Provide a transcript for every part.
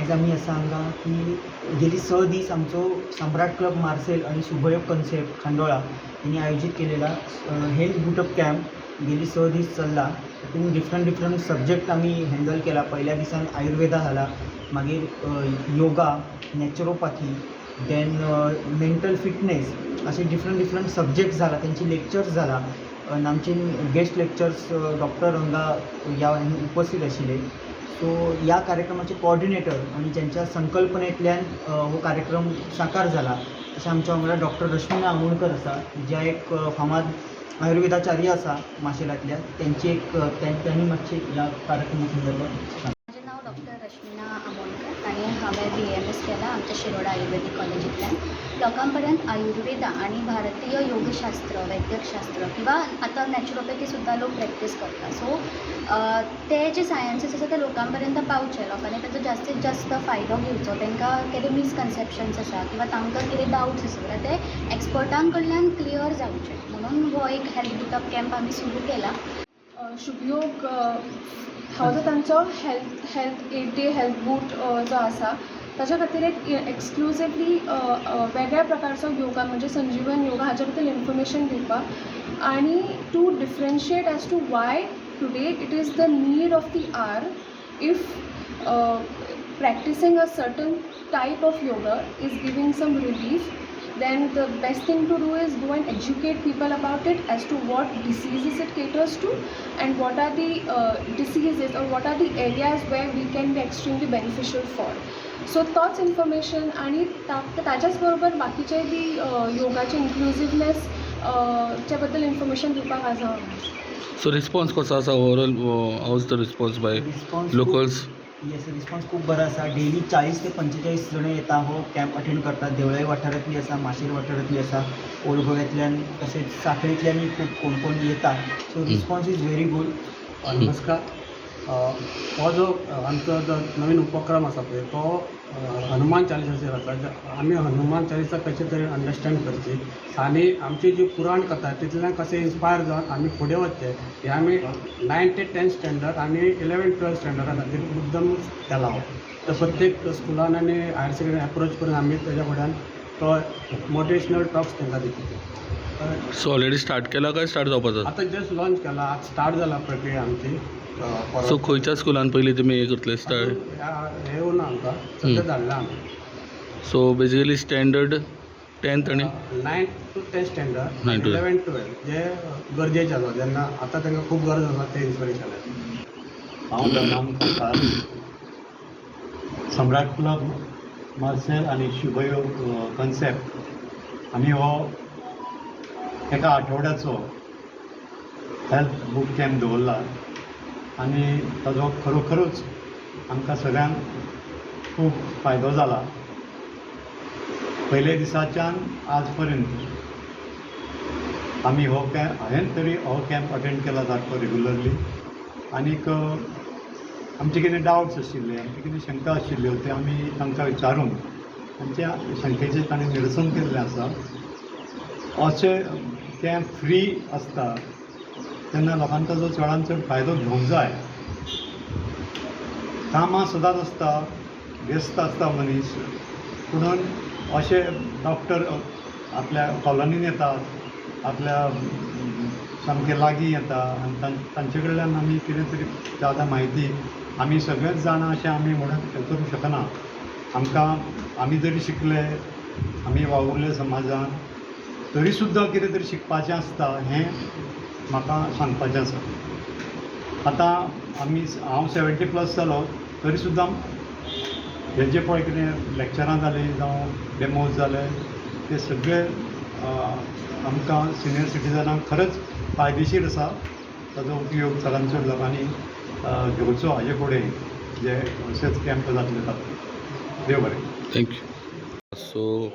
आयज आमी आसा हांगा की गेली 6 दीस आमचो सम्राट क्लब मार्सेल आणि शुभयोग कॉन्सेप्ट खांडोळा यांनी आयोजित केलेला हेल्थ बूटअप कॅम्प गेली 6 दीस चल्ला. तितून डिफरंट सब्जेक्ट आमी हँडल केला. पहिल्या दिसान आयुर्वेदा झाला, मागीर yoga, naturopathy, then mental fitness, असे डिफरंट सब्जेक्ट झाला. त्यांची लेक्चर्स झाला आणि आमचे गेस्ट लेक्चर्स डॉक्टर रंगा ह्या उपस्थित आशिल्ले. सो ह्या कार्यक्रमाचे कोऑर्डिनेटर आणि ज्यांच्या संकल्पनेतल्यान हो कार्यक्रम साकार झाला अशें आमच्या वांगडा डॉक्टर रश्मिना आमोणकर आसा, ज्या एक फामाद आयुर्वेदाचार्य आसा माशेलांतल्या. त्यांची एक त्यांनी मातशें ह्या कार्यक्रमा संदर्भात. माझे नाव डॉक्टर रश्मिना आमोणकर आणि हांवें BMS केला आमच्या शिरोडा आयुर्वेदिक कॉलेजींतल्यान. लोकांपर्यंत आयुर्वेदा आणि भारतीय योगशास्त्र, वैद्यकशास्त्र किंवा आता नॅचरोपॅथी सुद्धा लोक प्रॅक्टीस करतात. सो ते जे सायन्सीस आसा ते लोकांपर्यंत पावचे, लोकांनी ताचो जास्तीत जास्त फायदो घेवचो. तांकां कितें मिसकन्सेप्शन्स आसा किंवा तांकां कितें डावट्स आसा जाल्यार ते एक्सपर्टां कडल्यान क्लियर जावचे म्हणून हो एक हेल्थ बुटअप कॅम्प आमी सुरू केला. शुभयोग हो जो तांचो हेल्थ 8 डे हेल्थ बूट जो आसा ताच्या खातीर एक एक्सक्लुसिवली वेगळ्या प्रकारचो योगा म्हणजे संजीवन योगा हाच्या बद्दल इन्फॉर्मेशन दिवपाक आनी to differentiate as to why today it is the need of the hour if practicing a certain type of yoga is giving some relief, then the best thing to do is go and educate people about it as to what diseases it caters to and what are the diseases or what are the areas where we can be extremely beneficial for. So तोच information आणि ताच्याच बरोबर बाकीचे बी योगाचे इन्क्लुसिवनेस च्या बद्दल information दिवपाक आज हांव. सो रिस्पॉन्स कसो आसा overall? How is the response by locals? Yes, response खूप बरा आसा. डेली 40 ते 45 जण येता हो कॅम्प अटेंड करतात. देवळाई वाठारांतली आसा, माशेल वाठारांतली आसा, ओल्ड गोव्यातल्यान तशेंच सांखळेंतल्यानय खूब कोण येता. So response is very good. नमस्कार. हो जो आमचो जो नवीन उपक्रम आसा पळय तो हनुमान चालिसाचेर आसा. आमी हनुमान चालिसा कशें तरी अंडरस्टँड करची आनी आमची जी पुराण कथा तितूंतल्यान कशें इन्स्पायर जावन आमी फुडें वचचें हें आमी 9 ते 10 स्टँडर्ड आनी 11-12 स्टँडर्डा खातीर मुद्दम केला हो. तर प्रत्येक स्कुलान आनी हायर सेकंडरी अप्रोच करून आमी तेज्या फुड्यान तो मोटिवेशनल टॉक्स तांकां दिता. सो ऑलरेडी स्टार्ट केला काय स्टार्ट जावपाचो? आतां जस्ट लॉन्च केला, आज स्टार्ट जाला प्रक्रिया आमची. सो खंयच्या स्कुलान पयलीं तुमी हे करतले स्टार्ट? हे येवना आमकां, सद्या धाडला आमी. सो बेजिकली स्टँडर्ड 10th आनी 9 to 10 स्टँडर्ड, 9 to 11-12 जे गरजेचे आसा जेन्ना आतां तांकां खूब गरज आसा ते इन्स्पिरेशन. हांव दनाम करतां. सम्राट क्लब मार्सेल आनी शुभयोग कॉन्सेप्ट आमी हो एका आठवड्याचो हेल्थ बूट कॅम्प दवरला आनी ताजो खरोखरूच आमकां सगळ्यांक खूब फायदो जाला. पयले दिसाच्यान आज पर्यंत आमी हो कॅम्प हांवें तरी हो कॅम्प अटेंड केला सारको रेगुलरली. आनीक आमचे कितें डावट्स आशिल्ले, आमचे कितें शंका आशिल्ल्यो ते आमी तांकां विचारून तांच्या शंकेचें ताणें निरसन केल्लें आसा. अशें कॅम्प फ्री आसता तेन्ना लोकांनी ताजो चडांत चड फायदो घेवंक जाय. कामां सदांच आसता, व्यस्त आसता मनीस, पुणून अशे डॉक्टर आपल्या कॉलनीन येतात, आपल्या सामके लागीं येता आनी तांचे कडल्यान आमी कितें तरी जाता म्हायती आमी सगळेंच जाणा अशें आमी म्हणून करूंक शकना. आमकां आमी जरी शिकले, आमी वावुरले समाजान, तरी सुद्दां कितें तरी शिकपाचें आसता हें म्हाका सांगपाचें आसा. आतां हांव 70+ जालो तरी सुद्दां हे जे पळय कितें लेक्चरां जालीं जावं डेमोज जाले ते सगळे आमकां सिनियर सिटीजनांक खरेंच फायदेशीर आसा. ताजो उपयोग चडांत चड लोकांनी घेवचो हाजे फुडें जे अशेच कॅम्प जातले तातूंत. देव बरें. थँक्यू. सो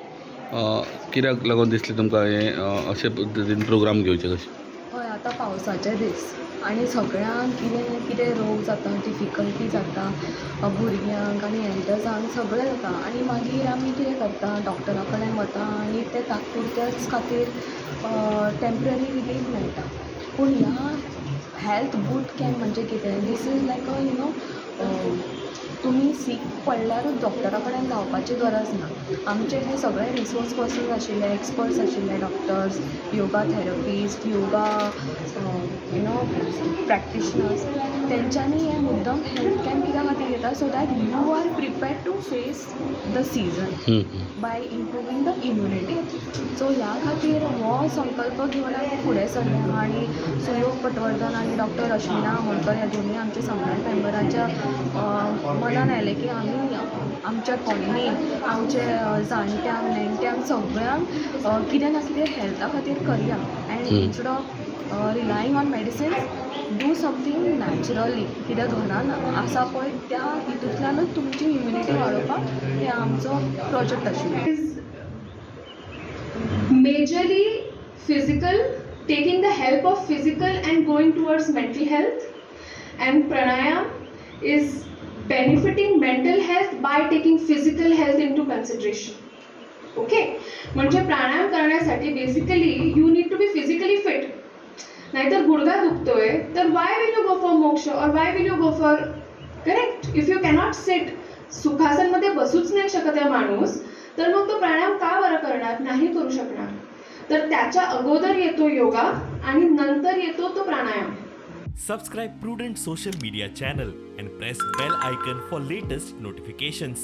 कित्याक लागून दिसलें तुमकां हें अशे पद्दतीन प्रोग्राम घेवचे कशें? हय, आतां पावसाचे दीस आनी सगळ्यांक कितें कितें रोग जाता, डिफिकल्टी जाता भुरग्यांक आनी एल्डर्सांक सगळें जाता. आनी मागीर आमी कितें करता, डॉक्टरा कडेन वता आनी ते तात्पुरत्याच खातीर टेम्पररी रिलीफ मेळटा. पूण ह्या हेल्थ बूट कॅम्प म्हणजे कितें, दीस इज लायक अ तुम्ही सीक पडल्यारूच डॉक्टरा कडेन धांवपाची गरज ना. आमचे हे सगळे रिसोर्स पर्सन्स आशिल्ले, एक्सपर्ट्स आशिल्ले, doctors, yoga therapist, yoga practitioners, तेंच्यांनी हे मुद्दम हेल्थ कॅम्प कित्या खातीर घेता so that you are prepared to face the season by improving the immunity. So ह्या खातीर हो संकल्प घेवन आमी फुडें सरल्या आनी सुयोग पटवर्धन आनी डॉक्टर अश्विना आमोणकर ह्या दोनूय आमच्या संघटन मेंबरांच्या मनान आयलें की आमी आमच्या कॉलनीन आमचे जाणट्यांक नेणट्यांक सगळ्यांक कितें ना कितें हेल्था खातीर करया and instead of relying on medicines do something naturally. कित्याक घरान आसा पळय त्या हितूंतल्यानूच तुमची इम्युनिटी वाडोवपाक हे आमचो प्रोजेक्ट आशिल्लो. Majorly physical, taking the help of physical and going towards mental health, and pranayam is benefiting mental health by taking physical health into consideration. Okay, म्हणजे प्राणायाम करण्यासाठी basically you need to be physically fit. नाहीतर गुडघा दुखतोय तर why will you go for moksha और why will you go for correct. If you cannot sit, सुखासनमध्ये बसूच नाही शकत आहे माणूस, तर मग तो प्राणायाम का बरं करणार, नाही करू शकणार. तर त्याच्या अगोदर येतो योगा आणि नंतर येतो तो प्राणायाम. Subscribe Prudent social media channel and press bell icon for latest notifications.